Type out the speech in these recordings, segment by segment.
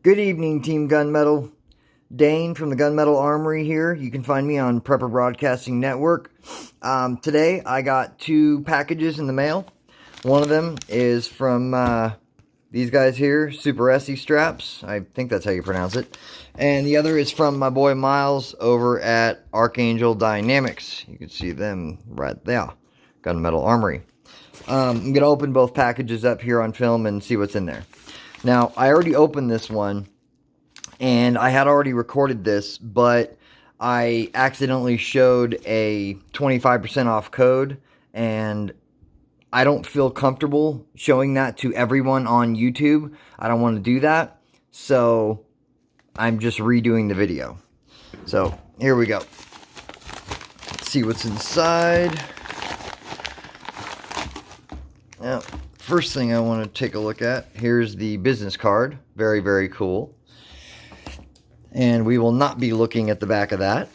Good evening, Team Gunmetal. Dane from the Gunmetal Armory here. You can find me on Prepper Broadcasting Network. Today, I got two packages in the mail. One of them is from these guys here, Superessestraps. I think that's how you pronounce it. And the other is from my boy Miles over at Archangel Dynamics. You can see them right there. Gunmetal Armory. I'm going to open both packages up here on film and see what's in there. Now, I already opened this one, and I had already recorded this, but I accidentally showed a 25% off code, and I don't feel comfortable showing that to everyone on YouTube. I don't want to do that, so I'm just redoing the video. So, here we go. Let's see what's inside. Now, first thing I want to take a look at, here's the business card. Very, very cool. And we will not be looking at the back of that.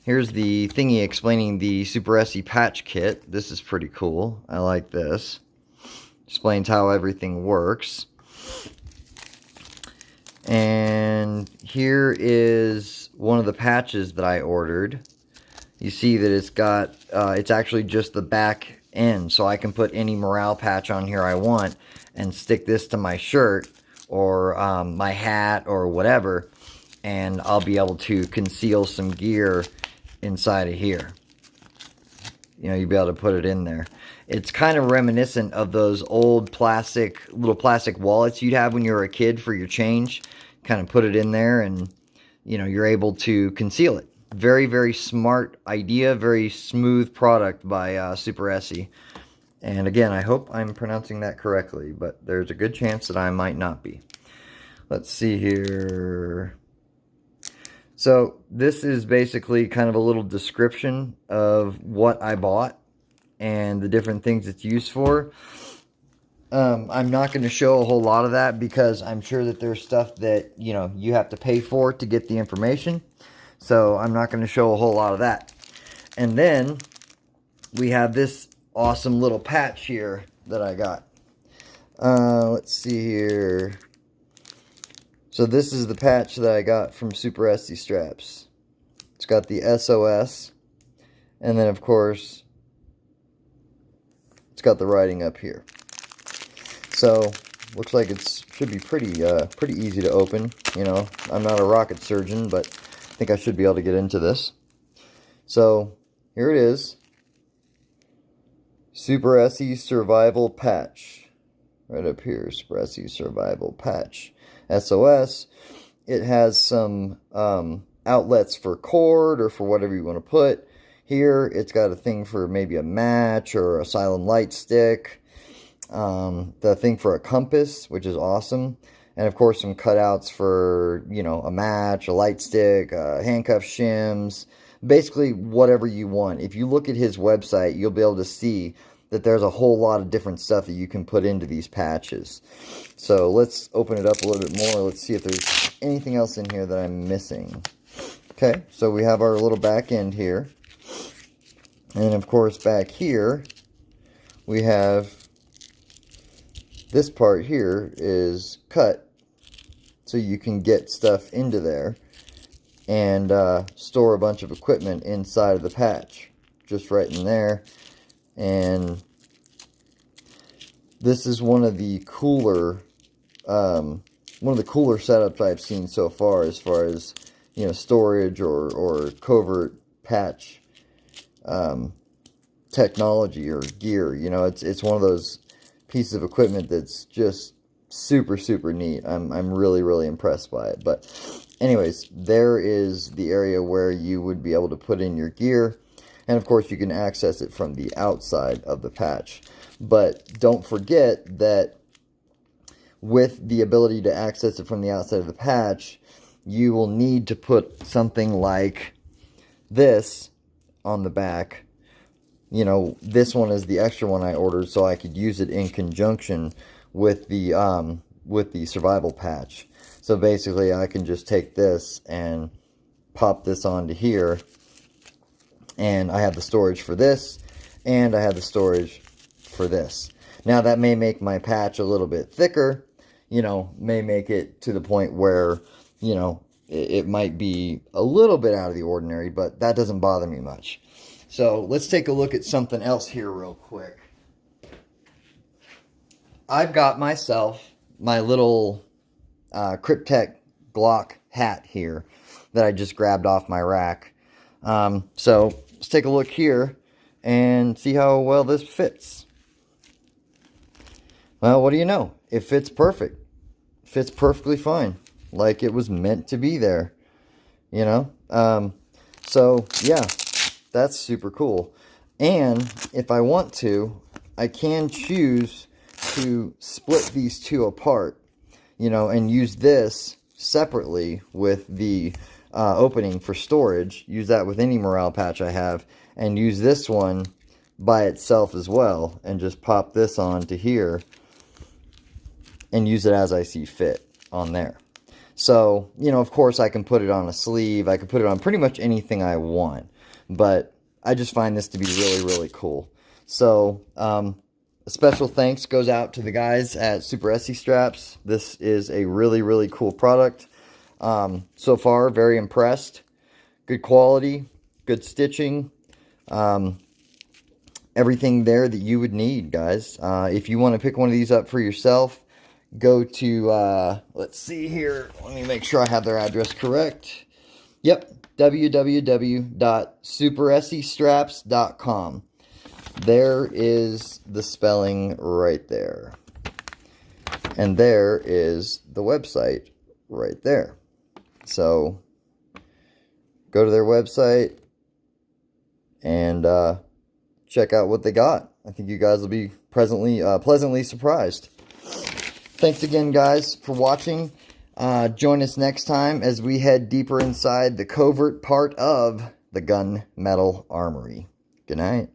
Here's the thingy explaining the Superessestraps patch kit. This is pretty cool. I like this. Explains how everything works. And here is one of the patches that I ordered. You see that it's got, it's actually just the back end, so I can put any morale patch on here I want and stick this to my shirt or my hat or whatever, and I'll be able to conceal some gear inside of here. You know, you'll be able to put it in there. It's kind of reminiscent of those old little plastic wallets you'd have when you were a kid for your change. Kind of put it in there and, you know, you're able to conceal it. Very, very smart idea. Very smooth product by Superessestraps. And again, I hope I'm pronouncing that correctly, but there's a good chance that I might not be. Let's see here. So this is basically kind of a little description of what I bought and the different things it's used for. I'm not going to show a whole lot of that because I'm sure that there's stuff that, you know, you have to pay for to get the information. So I'm not going to show a whole lot of that. And then we have this awesome little patch here that I got. Let's see here. So this is the patch that I got from Superessestraps. It's got the SOS. And then, of course, it's got the writing up here. So, looks like it should be pretty easy to open. You know, I'm not a rocket surgeon, but I think I should be able to get into this. So, here it is. Superessestraps Survival Patch. Right up here, Superessestraps Survival Patch. SOS. It has some outlets for cord or for whatever you want to put. Here, it's got a thing for maybe a match or a silent light stick. The thing for a compass, which is awesome. And of course some cutouts for, you know, a match, a light stick, handcuff shims, basically whatever you want. If you look at his website, you'll be able to see that there's a whole lot of different stuff that you can put into these patches. So let's open it up a little bit more. Let's see if there's anything else in here that I'm missing. Okay, so we have our little back end here. And of course back here, we have this part here is cut so you can get stuff into there and store a bunch of equipment inside of the patch, just right in there. And this is one of the cooler setups I've seen so far as you know, storage or covert patch technology or gear. You know, it's one of those pieces of equipment that's just super neat. I'm really impressed by it. But anyways, there is the area where you would be able to put in your gear, and of course you can access it from the outside of the patch. But don't forget that with the ability to access it from the outside of the patch, you will need to put something like this on the back. You know, this one is the extra one I ordered so I could use it in conjunction with the survival patch. So basically I can just take this and pop this onto here, and I have the storage for this, and I have the storage for this. Now that may make my patch a little bit thicker, you know, may make it to the point where, you know, it might be a little bit out of the ordinary, but that doesn't bother me much. So let's take a look at something else here real quick. I've got myself my little Cryptek Glock hat here that I just grabbed off my rack. So let's take a look here and see how well this fits. Well, what do you know? It fits perfect. Fits perfectly fine. Like it was meant to be there. You know? So, yeah. That's super cool. And if I want to, I can choose to split these two apart. You know, and use this separately with the opening for storage. Use that with any morale patch I have. And use this one by itself as well. And just pop this on to here. And use it as I see fit on there. So, you know, of course I can put it on a sleeve. I can put it on pretty much anything I want. But I just find this to be really, really cool. So, a special thanks goes out to the guys at Superessestraps. This is a really, really cool product. So far, very impressed. Good quality, good stitching. Everything there that you would need, guys. If you want to pick one of these up for yourself, go to, let's see here. Let me make sure I have their address correct. Yep, www.superessestraps.com. There is the spelling right there. And there is the website right there. So, go to their website and check out what they got. I think you guys will be pleasantly surprised. Thanks again, guys, for watching. Join us next time as we head deeper inside the covert part of the Gunmetal Armory. Good night.